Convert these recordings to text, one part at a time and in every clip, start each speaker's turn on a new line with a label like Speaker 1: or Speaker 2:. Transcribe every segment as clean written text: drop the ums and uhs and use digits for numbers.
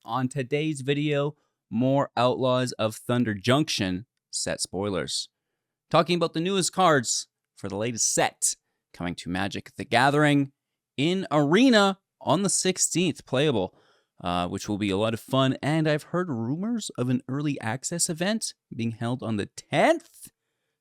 Speaker 1: On today's video, more Outlaws of Thunder Junction set spoilers. Talking about the newest cards for the latest set coming to Magic the Gathering in Arena on the 16th, playable, which will be a lot of fun. And I've heard rumors of an early access event being held on the 10th.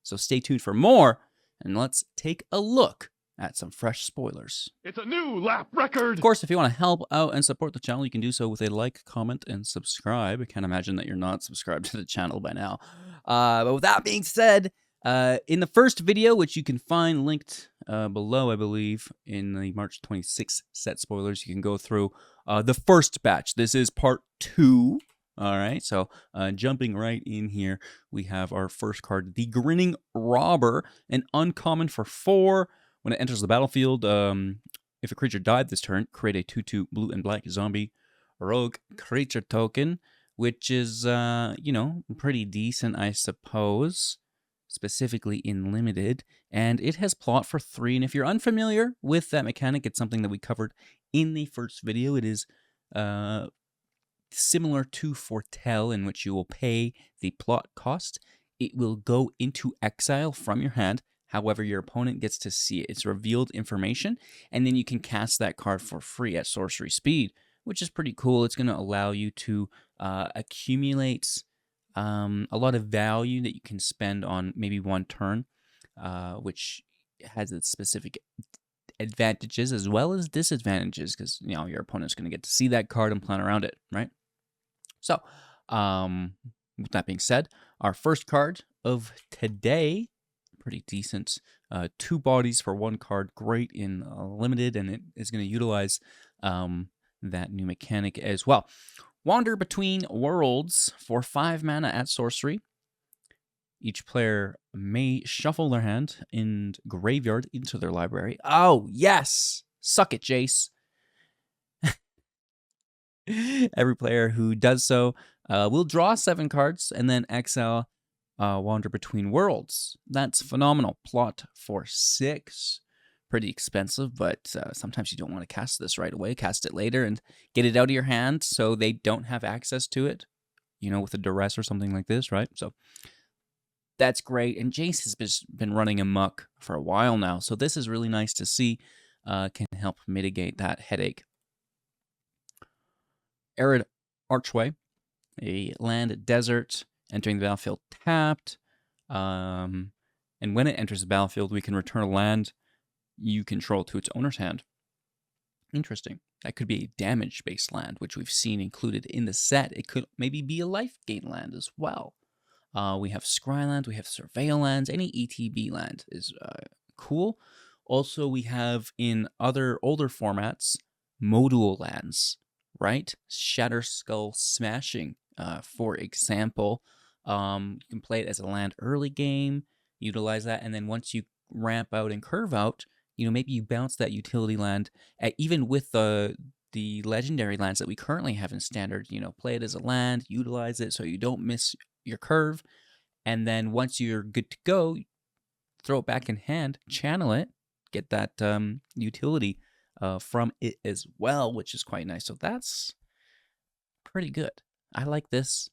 Speaker 1: So stay tuned for more, and let's take a look at some fresh spoilers.
Speaker 2: It's a new lap record!
Speaker 1: Of course, if you want to help out and support the channel, you can do so with a like, comment, and subscribe. I can't imagine that you're not subscribed to the channel by now. But with that being said, in the first video, which you can find linked below, I believe, in the March 26th set spoilers, you can go through the first batch. This is part 2. All right, so jumping right in here, we have our first card, the Grinning Robber, an uncommon for 4. When it enters the battlefield, if a creature died this turn, create a 2/2 blue and black zombie rogue creature token, which is, you know, pretty decent, I suppose, specifically in limited. And it has plot for 3. And if you're unfamiliar with that mechanic, it's something that we covered in the first video. It is similar to Foretell, in which you will pay the plot cost. It will go into exile from your hand. However, your opponent gets to see it. It's revealed information, and then you can cast that card for free at sorcery speed, which is pretty cool. It's going to allow you to accumulate a lot of value that you can spend on maybe one turn, which has its specific advantages as well as disadvantages, because you know your opponent's going to get to see that card and plan around it, right? So, with that being said, our first card of today, pretty decent. 2 bodies for 1 card, great in limited, and it is going to utilize that new mechanic as well. Wander Between Worlds for 5 mana at sorcery. Each player may shuffle their hand and graveyard into their library. Oh, yes! Suck it, Jace. Every player who does so will draw 7 cards and then exile Wander Between Worlds. That's phenomenal. Plot for 6. Pretty expensive, but sometimes you don't want to cast this right away. Cast it later and get it out of your hand so they don't have access to it, you know, with a duress or something like this, right? So that's great. And Jace has been running amok for a while now, so this is really nice to see. Can help mitigate that headache. Arid Archway, a land desert, entering the battlefield tapped. And when it enters the battlefield, we can return a land you control to its owner's hand. Interesting. That could be a damage-based land, which we've seen included in the set. It could maybe be a life gain land as well. We have Scryland, we have Surveil lands. Any ETB land is cool. Also, we have in other older formats, module lands, right? Shatter Skull Smashing, for example. You can play it as a land early game, utilize that, and then once you ramp out and curve out, you know, maybe you bounce that utility land, even with the legendary lands that we currently have in standard, you know, play it as a land, utilize it so you don't miss your curve, and then once you're good to go, throw it back in hand, channel it, get that utility from it as well, which is quite nice. So that's pretty good. I like this.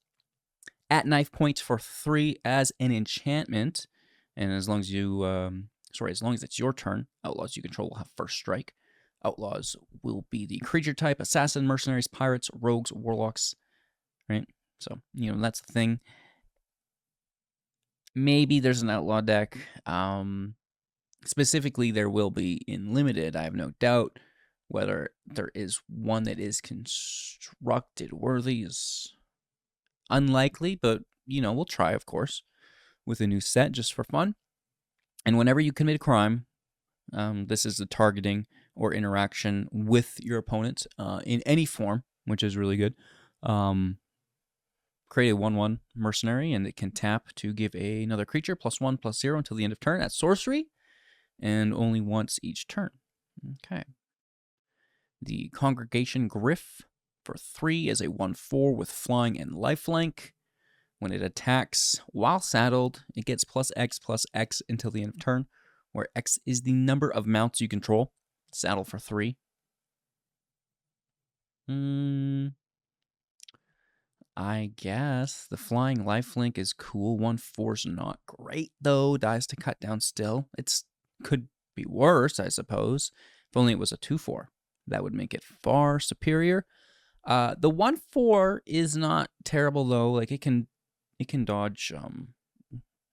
Speaker 1: At knife point for 3 as an enchantment, and as long as you, as long as it's your turn, Outlaws you control will have first strike. Outlaws will be the creature type: assassin, mercenaries, pirates, rogues, warlocks, right? So, you know, that's the thing. Maybe there's an outlaw deck. Specifically, there will be in limited, I have no doubt. Whether there is one that is constructed worthy is unlikely, but, you know, we'll try, of course, with a new set just for fun. And whenever you commit a crime, this is the targeting or interaction with your opponent in any form, which is really good. Create a 1/1 mercenary, and it can tap to give another creature +1/+0 until the end of turn. That's sorcery, and only once each turn. Okay. The Congregation Griff for 3 is a 1/4 with flying and lifelink. When it attacks while saddled, it gets +X/+X until the end of turn, where X is the number of mounts you control. Saddle for 3. I guess the flying lifelink is cool. 1/4's not great though. Dies to cut down still. It's could be worse, I suppose. If only it was a 2/4. That would make it far superior. The 1/4 is not terrible though. Like it can dodge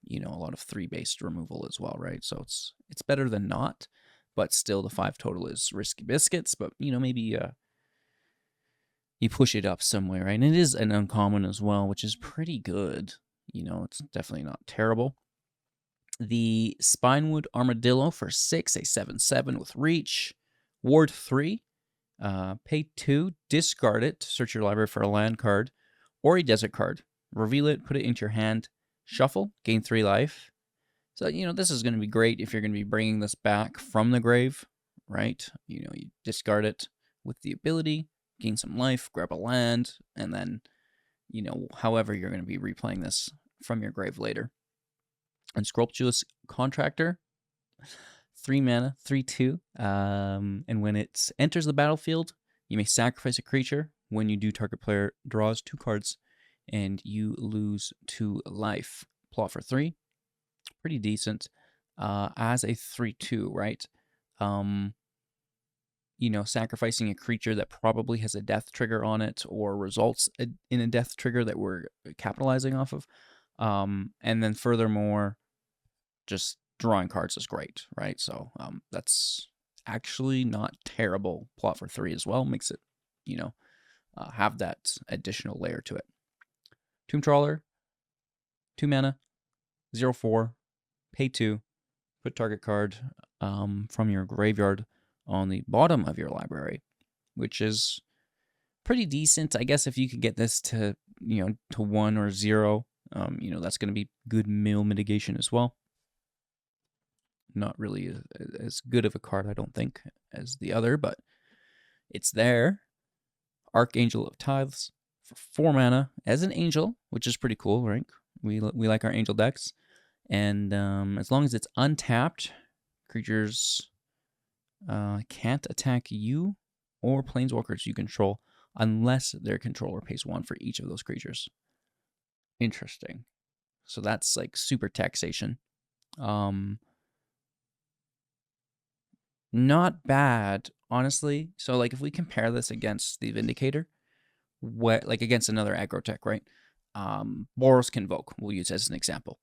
Speaker 1: you know, a lot of 3-based removal as well, right? So it's better than not, but still the 5 total is risky biscuits, but you know, maybe you push it up somewhere, right? And it is an uncommon as well, which is pretty good. You know, it's definitely not terrible. The Spinwood Armadillo for 6, a 7/7 with reach. Ward 3, pay 2, discard it, search your library for a land card or a desert card. Reveal it, put it into your hand, shuffle, gain 3 life. So, you know, this is going to be great if you're going to be bringing this back from the grave, right? You know, you discard it with the ability, gain some life, grab a land, and then, you know, however you're going to be replaying this from your grave later. Unscrupulous Contractor, 3 mana, 3/2. And when it enters the battlefield, you may sacrifice a creature. When you do, target player draws 2 cards, and you lose 2 life. Plot for 3. Pretty decent. As a 3/2, right? You know, sacrificing a creature that probably has a death trigger on it or results in a death trigger that we're capitalizing off of. And then furthermore, just drawing cards is great, right? So that's actually not terrible. Plot for 3 as well. Makes it, you know, have that additional layer to it. Tomb Trawler, 2 mana, 0/4, pay 2, put target card from your graveyard on the bottom of your library, which is pretty decent. I guess if you could get this to, you know, to 1 or 0, you know, that's going to be good mill mitigation as well. Not really as good of a card, I don't think, as the other, but it's there. Archangel of Ties for 4 mana as an angel, which is pretty cool, right? We like our angel decks. And as long as it's untapped, creatures can't attack you or planeswalkers you control unless their controller pays 1 for each of those creatures. Interesting. So that's like super taxation. Not bad, honestly. So like if we compare this against the Vindicator, like against another aggro tech, right? Boros Convoke, we'll use as an example.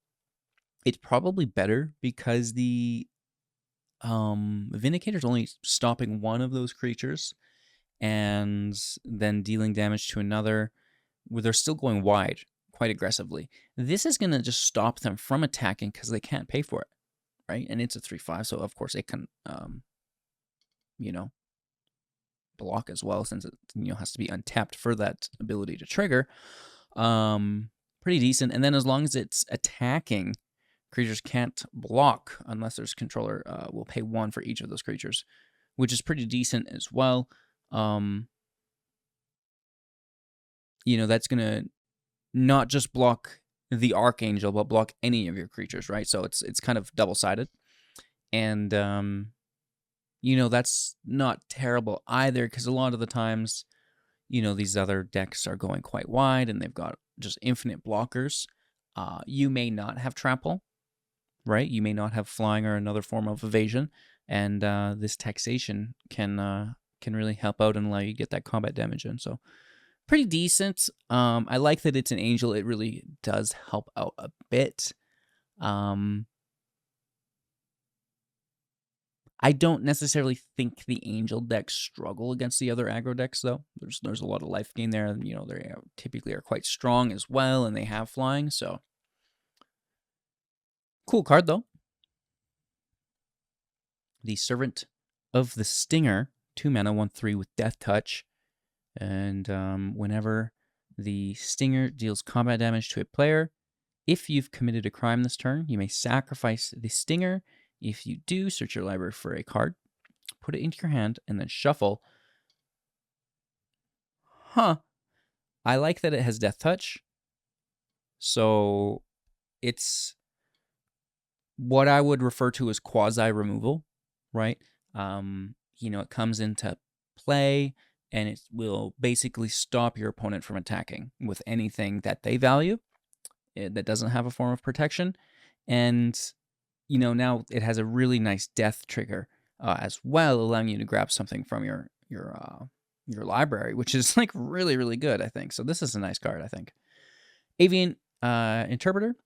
Speaker 1: It's probably better because the Vindicator's only stopping one of those creatures and then dealing damage to another, where they're still going wide quite aggressively. This is going to just stop them from attacking because they can't pay for it, right? And it's a 3/5, so of course it can, you know, block as well, since it, you know, has to be untapped for that ability to trigger. Pretty decent. And then as long as it's attacking, creatures can't block unless there's controller will pay 1 for each of those creatures, which is pretty decent as well. You know, that's gonna not just block the Archangel, but block any of your creatures, right? So it's kind of double-sided. And you know, that's not terrible either, because a lot of the times, you know, these other decks are going quite wide and they've got just infinite blockers. You may not have trample, right? You may not have flying or another form of evasion, and this taxation can really help out and allow you to get that combat damage in. So pretty decent. I like that it's an angel. It really does help out a bit. I don't necessarily think the angel decks struggle against the other aggro decks, though. There's a lot of life gain there, and you know, they typically are quite strong as well, and they have flying. So cool card though. The Servant of the Stinger, 2 mana, 1/3 with Death Touch, and whenever the Stinger deals combat damage to a player, if you've committed a crime this turn, you may sacrifice the Stinger. If you do, search your library for a card, put it into your hand, and then shuffle. Huh. I like that it has Death Touch. So it's what I would refer to as quasi-removal, right? You know, it comes into play and it will basically stop your opponent from attacking with anything that they value that doesn't have a form of protection. And, now it has a really nice death trigger as well, allowing you to grab something from your library, which is like really, really good, I think. So this is a nice card, I think. Aven Interpreter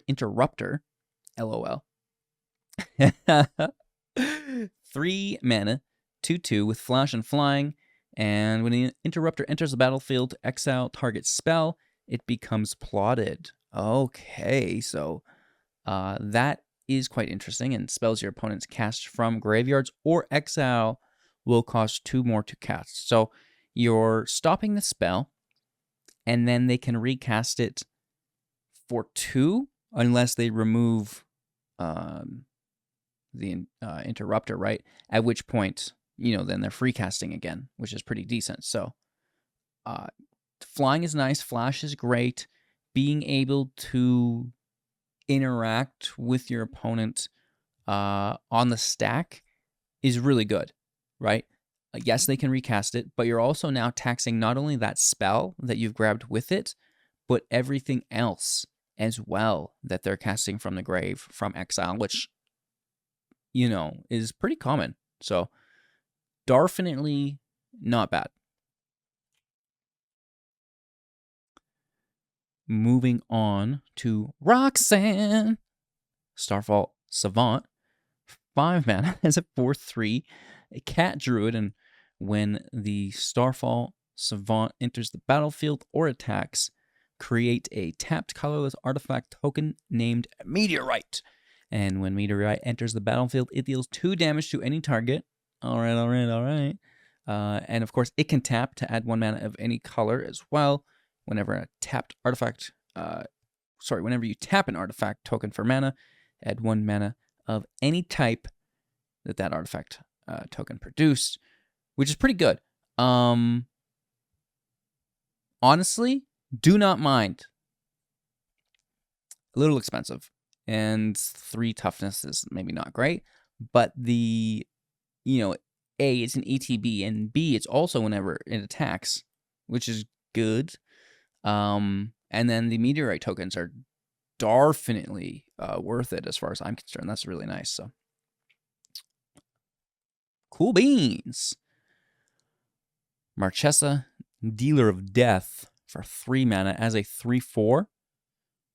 Speaker 1: Interrupter, LOL. 3 mana, 2/2 with flash and flying, and when the Interrupter enters the battlefield, exile target spell, it becomes plotted. Okay, so that is quite interesting, and spells your opponents cast from graveyards or exile will cost 2 more to cast. So you're stopping the spell, and then they can recast it for 2 unless they remove the Interrupter, right? At which point, then they're free casting again, which is pretty decent. So flying is nice. Flash is great. Being able to interact with your opponent on the stack is really good, right? Yes, they can recast it, but you're also now taxing not only that spell that you've grabbed with it, but everything else as well that they're casting from the grave, from exile, which, is pretty common. So, definitely not bad. Moving on to Roxanne. Starfall Savant. 5 mana as a 4/3, a cat druid, and when the Starfall Savant enters the battlefield or attacks, create a tapped colorless artifact token named Meteorite. And when Meteorite enters the battlefield, it deals 2 damage to any target. All right. And of course, it can tap to add 1 mana of any color as well. Whenever a tapped artifact, whenever you tap an artifact token for mana, add 1 mana of any type that artifact token produced, which is pretty good. Honestly, do not mind. A little expensive, and 3 toughness is maybe not great, but A, it's an ETB, and B, it's also whenever it attacks, which is good. And then the Meteorite tokens are definitely worth it as far as I'm concerned. That's really nice. So, cool beans. Marchesa, Dealer of Death, for 3 mana as a 3/4.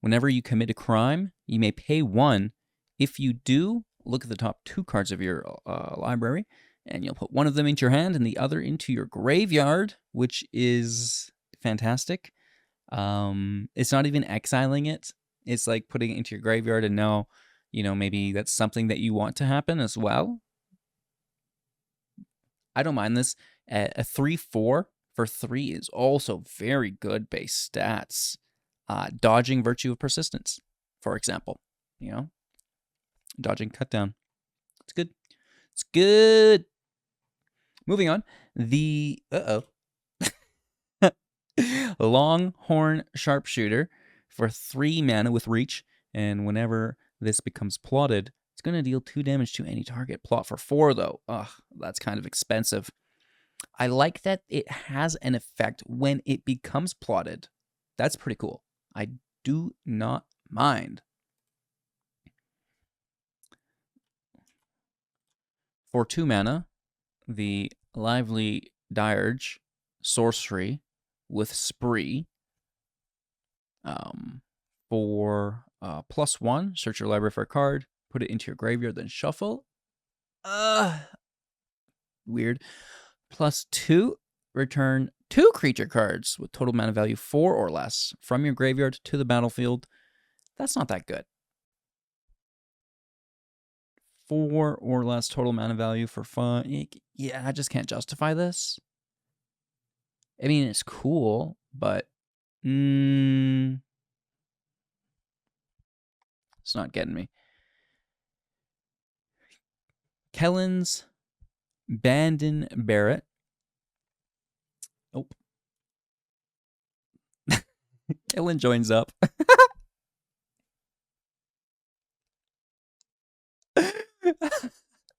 Speaker 1: Whenever you commit a crime, you may pay 1. If you do, look at the top 2 cards of your library, and you'll put one of them into your hand and the other into your graveyard, which is fantastic. It's not even exiling it. It's like putting it into your graveyard, and now, maybe that's something that you want to happen as well. I don't mind this. A 3/4 for 3 is also very good base stats. Dodging Virtue of Persistence, for example. Dodging Cutdown. It's good. It's good. Moving on. The Longhorn Sharpshooter for 3 mana with reach, and whenever this becomes plotted, it's going to deal 2 damage to any target. Plot for 4, though. Ugh, that's kind of expensive. I like that it has an effect when it becomes plotted. That's pretty cool. I do not mind. For 2 mana, the Lively Dirge Sorcery with Spree. For +1, search your library for a card, put it into your graveyard, then shuffle. Weird. +2, return 2 creature cards with total mana value 4 or less from your graveyard to the battlefield. That's not that good. 4 or less total mana value for fun. Yeah, I just can't justify this. I mean, it's cool, but it's not getting me. Kellen's Bandon Barrett. Oh. Kellen joins up.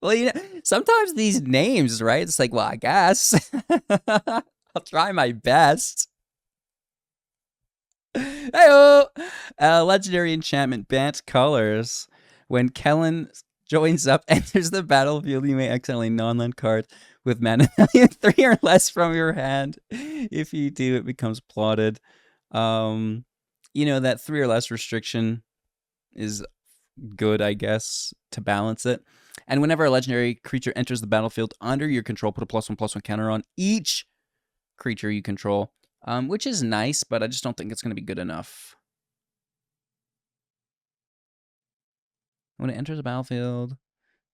Speaker 1: Well, sometimes these names, right? It's like, well, I guess. I'll try my best. Hey-oh! Legendary enchantment, Bant Colors. When Kellen joins up, enters the battlefield, you may exile a non-land card with mana 3 or less from your hand. If you do, it becomes plotted. That 3 or less restriction is good, I guess, to balance it. And whenever a legendary creature enters the battlefield under your control, put a +1/+1 counter on each creature you control, which is nice, but I just don't think it's going to be good enough. When it enters the battlefield,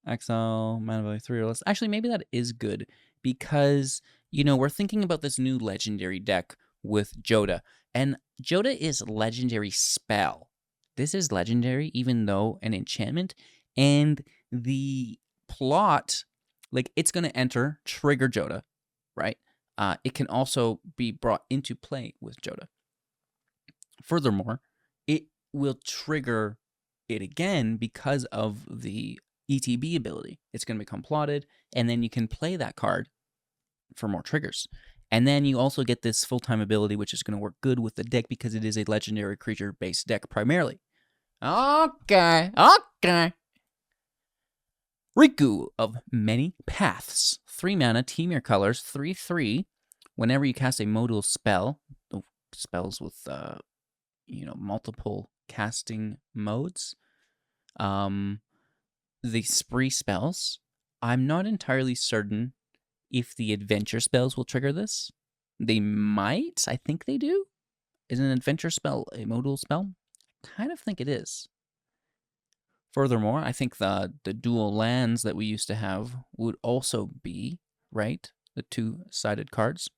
Speaker 1: exile, mana value 3 or less. Actually, maybe that is good because, we're thinking about this new legendary deck with Joda. And Joda is legendary spell. This is legendary, even though an enchantment. And the plot, it's going to enter, trigger Joda, right? It can also be brought into play with Joda. Furthermore, it will trigger it again because of the ETB ability. It's going to become plotted, and then you can play that card for more triggers. And then you also get this full-time ability, which is going to work good with the deck because it is a legendary creature-based deck primarily. Okay. Riku of Many Paths. 3 mana, team your colors, 3/3. Whenever you cast a modal spell, spells with multiple casting modes, the spree spells, I'm not entirely certain if the adventure spells will trigger this. They might. I think they do. Is an adventure spell a modal spell? I kind of think it is. Furthermore, I think the dual lands that we used to have would also be, right? The 2-sided cards.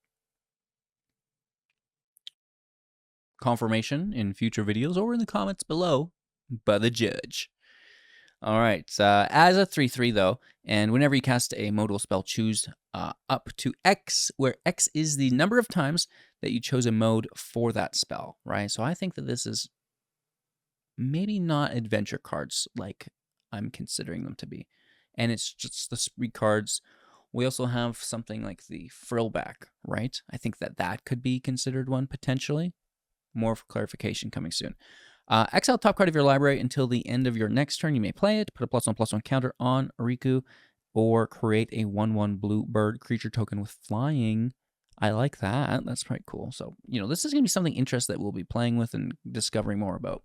Speaker 1: Confirmation in future videos or in the comments below by the judge. All right, as a 3/3 though, and whenever you cast a modal spell, choose up to X, where X is the number of times that you chose a mode for that spell, right? So I think that this is maybe not adventure cards like I'm considering them to be. And it's just the spree cards. We also have something like the Frillback, right? I think that could be considered one potentially. More clarification coming soon. Exile top card of your library until the end of your next turn. You may play it. Put a +1/+1 counter on Riku, or create a 1/1 blue bird creature token with flying. I like that. That's pretty cool. So, this is going to be something interesting that we'll be playing with and discovering more about.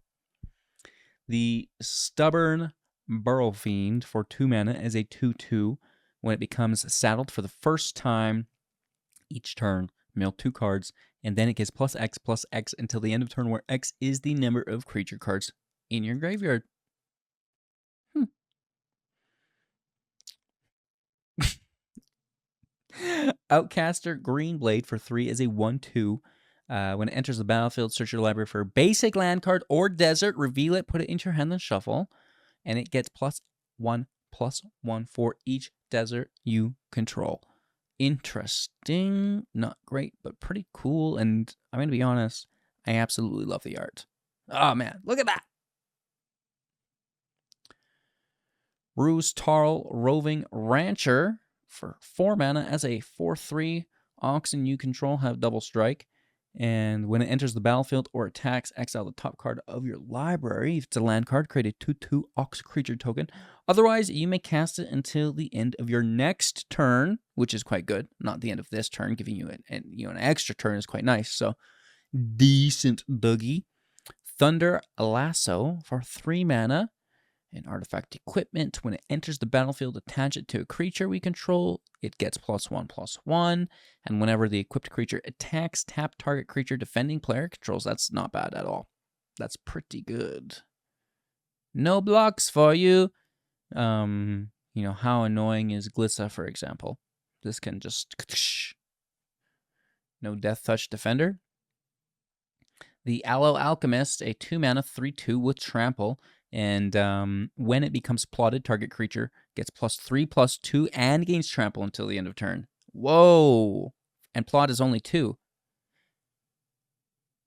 Speaker 1: The Stubborn Burrow Fiend for 2 mana as a 2/2. When it becomes saddled for the first time each turn, mill 2 cards, and then it gets +X until the end of turn, where X is the number of creature cards in your graveyard. Outcaster Greenblade for 3 is a 1/2. When it enters the battlefield, search your library for a basic land card or desert, reveal it, put it into your hand, and shuffle. And it gets +1/+1 for each desert you control. Interesting. Not great, but pretty cool. And I'm going to be honest, I absolutely love the art. Oh, man. Look at that. Ruse Tarl Roving Rancher for 4 mana as a 4/3. Oxen you control have double strike. And when it enters the battlefield or attacks, exile the top card of your library. If it's a land card, create a 2/2 Ox creature token. Otherwise, you may cast it until the end of your next turn, which is quite good. Not the end of this turn, giving you an extra turn is quite nice. So, decent Dougie. Thunder Lasso for 3 mana. An artifact equipment. When it enters the battlefield, attach it to a creature we control. It gets +1/+1. And whenever the equipped creature attacks, tap target creature defending player controls. That's not bad at all. That's pretty good. No blocks for you. How annoying is Glissa, for example? This can just... No Death Touch Defender. The Alo Alchemist, a 2 mana 3/2 with trample. And when it becomes plotted, target creature gets +3/+2 and gains trample until the end of turn. Whoa! And plot is only 2.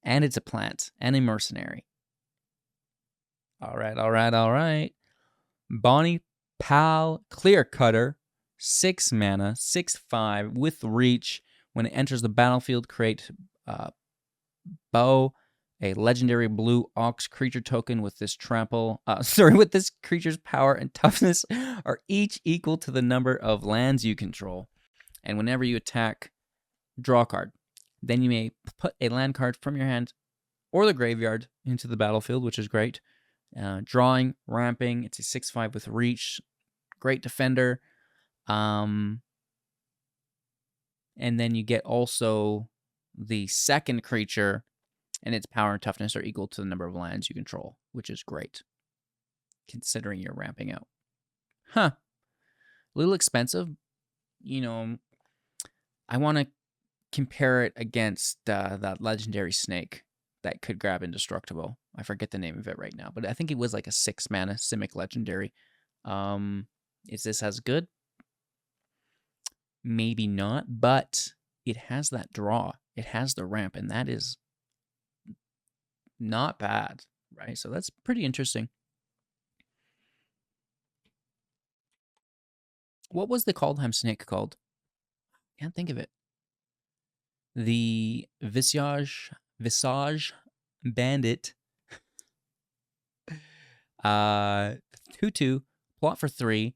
Speaker 1: And it's a plant and a mercenary. All right. Bonnie Pal Clear Cutter, 6 mana, 6/5 with reach. When it enters the battlefield, create Bow, a legendary blue ox creature token with this with this creature's power and toughness are each equal to the number of lands you control. And whenever you attack, draw a card. Then you may put a land card from your hand or the graveyard into the battlefield, which is great. Drawing, ramping, it's a 6/5 with reach. Great defender. And then you get also the second creature, and its power and toughness are equal to the number of lands you control, which is great, considering you're ramping out. A little expensive. You know, I want to compare it against that legendary snake that could grab Indestructible. I forget the name of it right now, but I think it was like a 6 mana Simic legendary. Is this as good? Maybe not, but it has that draw. It has the ramp, and that is not bad, right? So that's pretty interesting. What was the Kaldheim snake called? Can't think of it. The Visage Bandit. 2/2, plot for 3,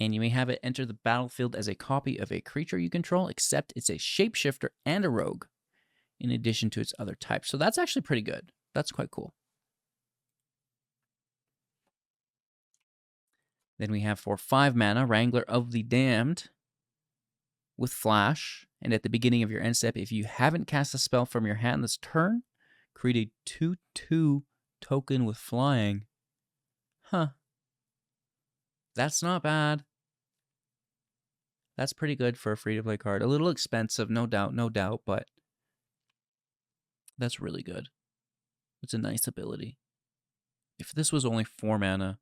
Speaker 1: and you may have it enter the battlefield as a copy of a creature you control, except it's a shapeshifter and a rogue, in addition to its other types. So that's actually pretty good. That's quite cool. Then we have for 5 mana, Wrangler of the Damned with Flash. And at the beginning of your end step, if you haven't cast a spell from your hand this turn, create a 2/2 token with flying. That's not bad. That's pretty good for a free-to-play card. A little expensive, no doubt, but that's really good. It's a nice ability. If this was only 4 mana.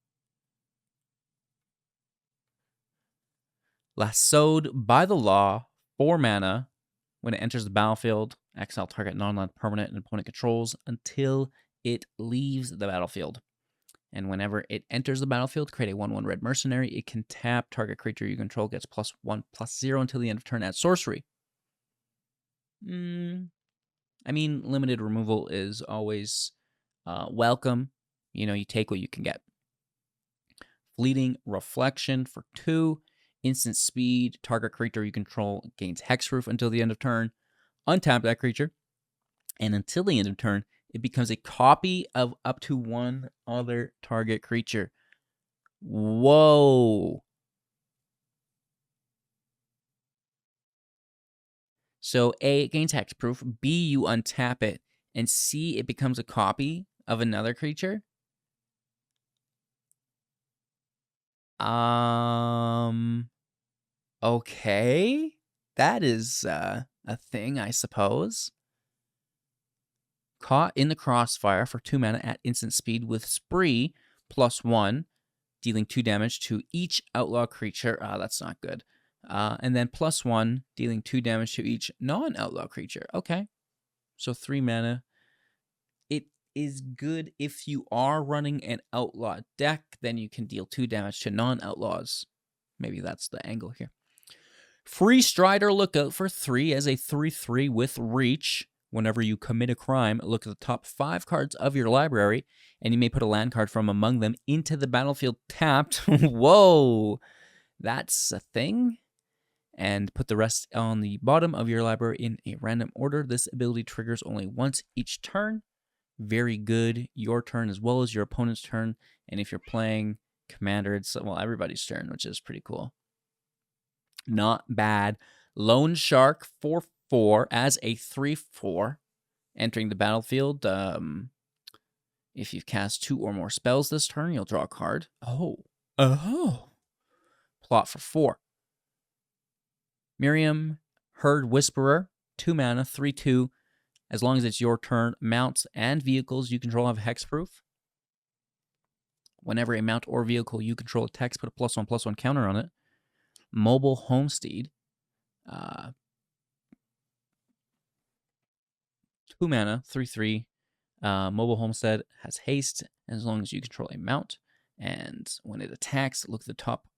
Speaker 1: Lassoed by the Law, 4 mana. When it enters the battlefield, exile target non-land permanent and opponent controls until it leaves the battlefield. And whenever it enters the battlefield, create a 1/1 red mercenary. It can tap target creature you control, gets +1/+0 until the end of turn at sorcery. I mean, limited removal is always welcome. You know, you take what you can get. Fleeting Reflection for 2. Instant speed. Target creature you control gains Hexproof until the end of turn. Untap that creature. And until the end of turn, it becomes a copy of up to one other target creature. Whoa. So A, it gains hexproof. B, you untap it. And C, it becomes a copy of another creature. Okay. That is a thing, I suppose. Caught in the Crossfire for 2 mana at instant speed with Spree +1, dealing 2 damage to each outlaw creature. That's not good. And then +1, dealing 2 damage to each non-outlaw creature. Okay. So 3 mana. It is good if you are running an outlaw deck, then you can deal 2 damage to non-outlaws. Maybe that's the angle here. Free Strider Lookout for 3 as a 3/3 with reach. Whenever you commit a crime, look at the top 5 cards of your library, and you may put a land card from among them into the battlefield tapped. Whoa! That's a thing. And put the rest on the bottom of your library in a random order. This ability triggers only once each turn. Very good. Your turn as well as your opponent's turn. And if you're playing Commander, it's, well, everybody's turn, which is pretty cool. Not bad. Lone Shark for 4 as a 3/4. Entering the battlefield, if you've cast 2 or more spells this turn, you'll draw a card. Oh. Plot for 4. Miriam, Herd Whisperer, 2 mana, 3/2. As long as it's your turn, mounts and vehicles you control have hexproof. Whenever a mount or vehicle you control attacks, put a +1/+1 counter on it. Mobile Homesteed. 2 mana, 3/3. Mobile Homestead has haste as long as you control a mount. And when it attacks, look at the top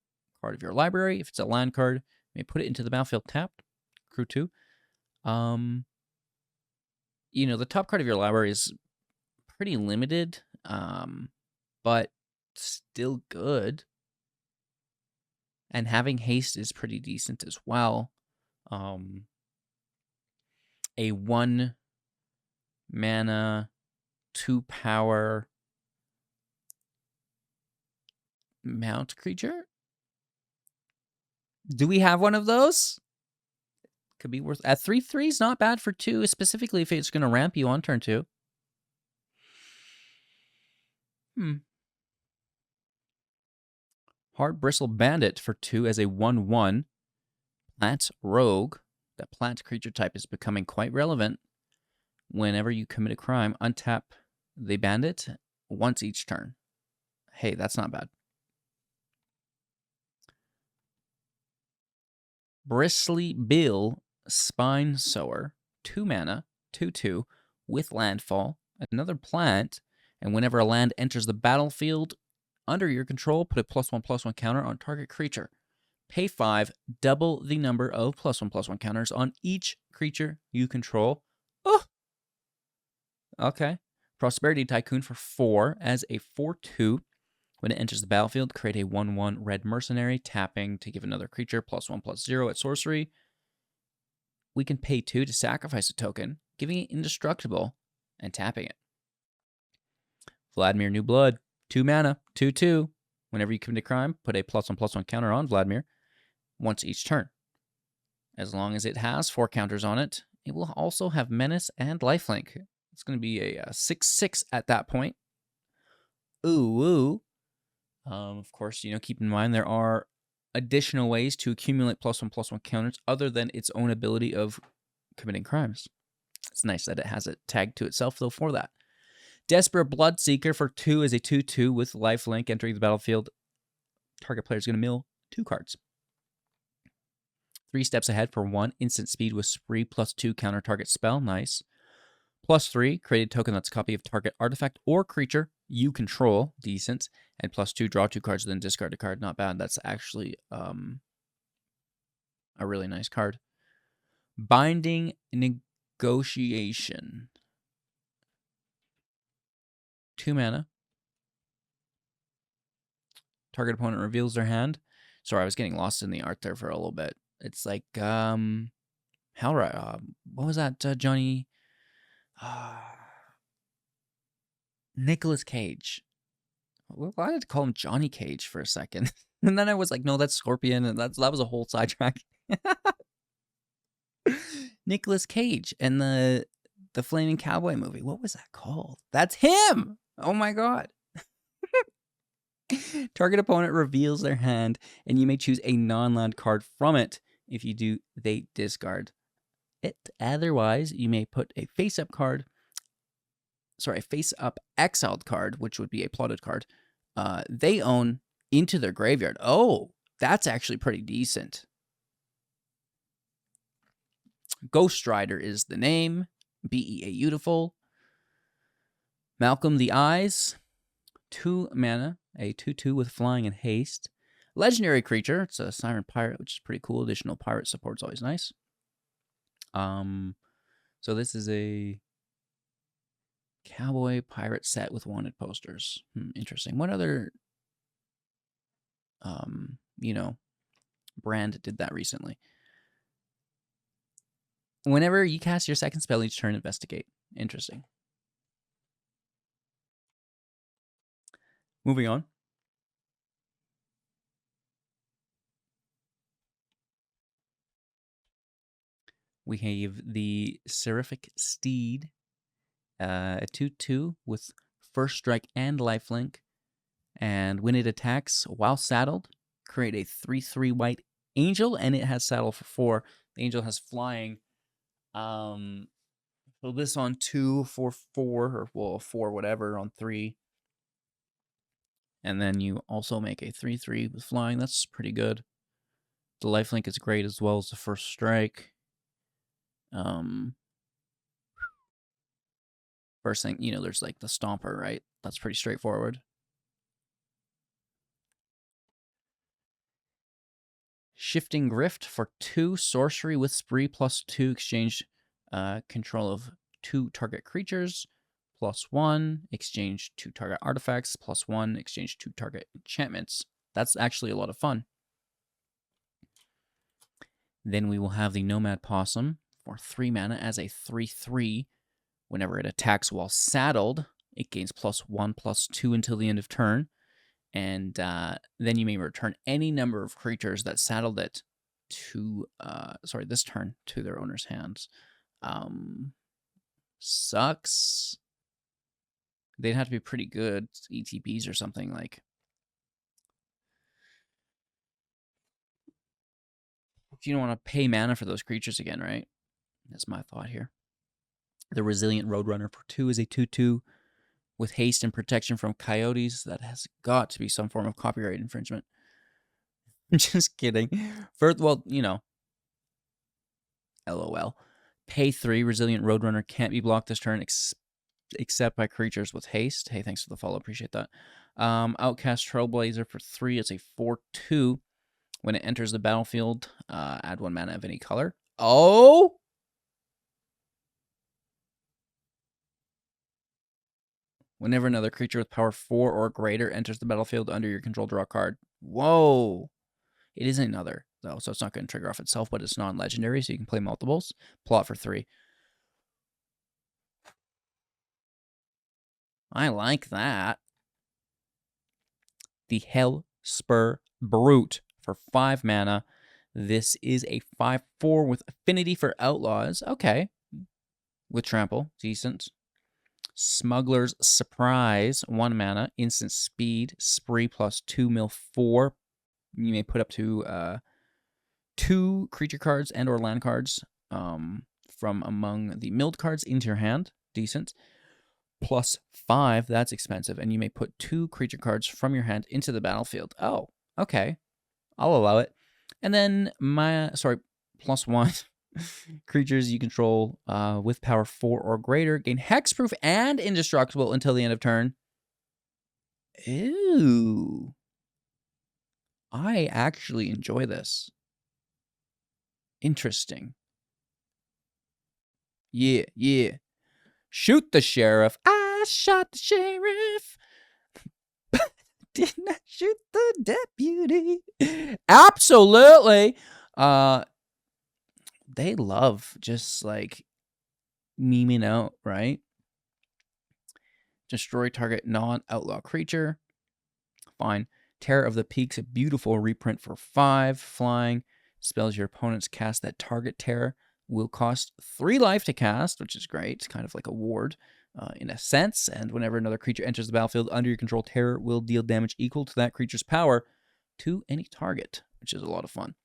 Speaker 1: card of your library. If it's a land card, you may put it into the battlefield tapped. Crew 2. You know, the top card of your library is pretty limited, but still good. And having haste is pretty decent as well. A 1 mana, 2 power mount creature. Do we have one of those? Could be worth... At 3/3 is not bad for 2, specifically if it's going to ramp you on turn 2. Hard Bristle Bandit for 2 as a 1/1. Plant Rogue. That plant creature type is becoming quite relevant. Whenever you commit a crime, untap the bandit once each turn. Hey, that's not bad. Bristly Bill Spine Sower. 2 mana, 2/2, with landfall. Another plant, and whenever a land enters the battlefield under your control, put a +1/+1 counter on target creature. Pay 5, double the number of +1/+1 counters on each creature you control. Oh! Okay. Prosperity Tycoon for 4 as a 4/2. When it enters the battlefield, create a 1/1 red mercenary, tapping to give another creature +1/+0 at sorcery. We can pay 2 to sacrifice a token, giving it indestructible, and tapping it. Vladimir New Blood, 2 mana, 2/2. Whenever you commit a crime, put a +1/+1 counter on Vladimir once each turn. As long as it has 4 counters on it, it will also have Menace and Lifelink. It's going to be a 6/6 at that point. Ooh. Of course, you know, keep in mind there are additional ways to accumulate +1/+1 counters other than its own ability of committing crimes. It's nice that it has it tagged to itself, though, for that. Desperate Bloodseeker for 2 is a 2/2 with lifelink. Entering the battlefield, target player is going to mill 2 cards. 3 steps ahead for 1, instant speed with spree +2 counter target spell. Nice. +3, create a token that's a copy of target artifact or creature you control. Decent. And +2, draw 2 cards, then discard a card. Not bad. That's actually a really nice card. Binding Negotiation. 2 mana. Target opponent reveals their hand. Sorry, I was getting lost in the art there for a little bit. It's like, what was that, Johnny? Nicolas Cage. Why did I call him Johnny Cage for a second? And then I was like, no, that's Scorpion, and that was a whole sidetrack. Nicolas Cage and the Flaming Cowboy movie. What was that called? That's him! Oh my god. Target opponent reveals their hand, and you may choose a non-land card from it. If you do, they discard it. Otherwise, you may put a face-up card. Sorry, a face-up exiled card, which would be a plotted card, they own into their graveyard. Oh, that's actually pretty decent. Ghost Rider is the name. Beautiful. Malcolm the Eyes. 2 mana, a 2/2 with flying and haste. Legendary creature. It's a Siren Pirate, which is pretty cool. Additional pirate support's always nice. So this is a cowboy pirate set with wanted posters. Interesting. What other, you know, brand did that recently? Whenever you cast your second spell each turn, investigate. Interesting. Moving on. We have the Seraphic Steed, a 2/2 with first strike and lifelink. And when it attacks while saddled, create a 3/3 white angel, and it has saddle for 4. The angel has flying. So this on 2 for 4, or well, 4 whatever on 3. And then you also make a 3/3 with flying. That's pretty good. The lifelink is great as well as the first strike. First thing, you know, there's like the Stomper, right? That's pretty straightforward. Shifting Grift for 2 sorcery with spree +2. Exchange control of 2 target creatures +1. Exchange 2 target artifacts +1. Exchange 2 target enchantments. That's actually a lot of fun. Then we will have the Nomad Posum for 3 mana as a 3/3. Whenever it attacks while saddled, it gains +1/+2 until the end of turn. And then you may return any number of creatures that saddled it to, this turn to their owner's hands. Sucks. They'd have to be pretty good ETBs or something like. You don't want to pay mana for those creatures again, right? That's my thought here. The Resilient Roadrunner for 2 is a 2/2 with haste and protection from coyotes. That has got to be some form of copyright infringement. Just kidding. First, well, you know, LOL. Pay 3, Resilient Roadrunner can't be blocked this turn except by creatures with haste. Hey, thanks for the follow. Appreciate that. Outcast Trailblazer for 3 is a 4/2. When it enters the battlefield, add 1 mana of any color. Oh! Whenever another creature with power 4 or greater enters the battlefield under your control, draw a card. Whoa! It is another, though, so it's not going to trigger off itself, but it's non-legendary, so you can play multiples. Plot for 3. I like that. The Hell Spur Brute for 5 mana. This is a 5/4 with affinity for Outlaws. Okay. With trample. Decent. Smuggler's Surprise. 1 mana. Instant speed. Spree +2 mill 4. You may put up to 2 creature cards and or land cards from among the milled cards into your hand. Decent. +5. That's expensive. And you may put 2 creature cards from your hand into the battlefield. Oh, okay. I'll allow it. And then +1 creatures you control with power 4 or greater gain hexproof and indestructible until the end of turn. Ew. I actually enjoy this. Interesting. Yeah. Shoot the sheriff. I shot the sheriff. Did not shoot the deputy. Absolutely. They love just like memeing out, right? Destroy target non-outlaw creature. Fine. Terror of the Peaks, a beautiful reprint for 5. Flying. Spells your opponents cast that target terror will cost 3 life to cast, which is great. It's kind of like a ward. In a sense, and whenever another creature enters the battlefield under your control, terror will deal damage equal to that creature's power to any target, which is a lot of fun.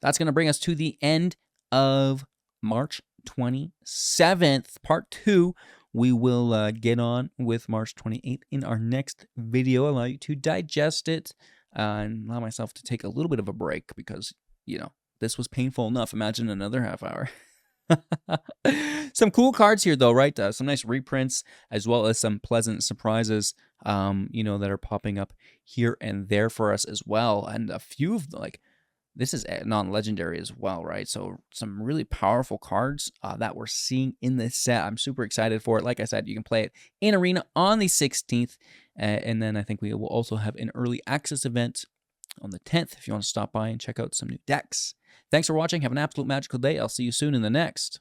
Speaker 1: That's going to bring us to the end of March 27th, part 2. We will get on with March 28th in our next video. Allow you to digest it and allow myself to take a little bit of a break because, you know, this was painful enough. Imagine another half hour. Some cool cards here, though, right? Some nice reprints, as well as some pleasant surprises, that are popping up here and there for us as well. And a few of this is non-legendary as well, right? So some really powerful cards that we're seeing in this set. I'm super excited for it. Like I said, you can play it in Arena on the 16th, and then I think we will also have an early access event on the 10th if you want to stop by and check out some new decks. Thanks for watching. Have an absolute magical day. I'll see you soon in the next.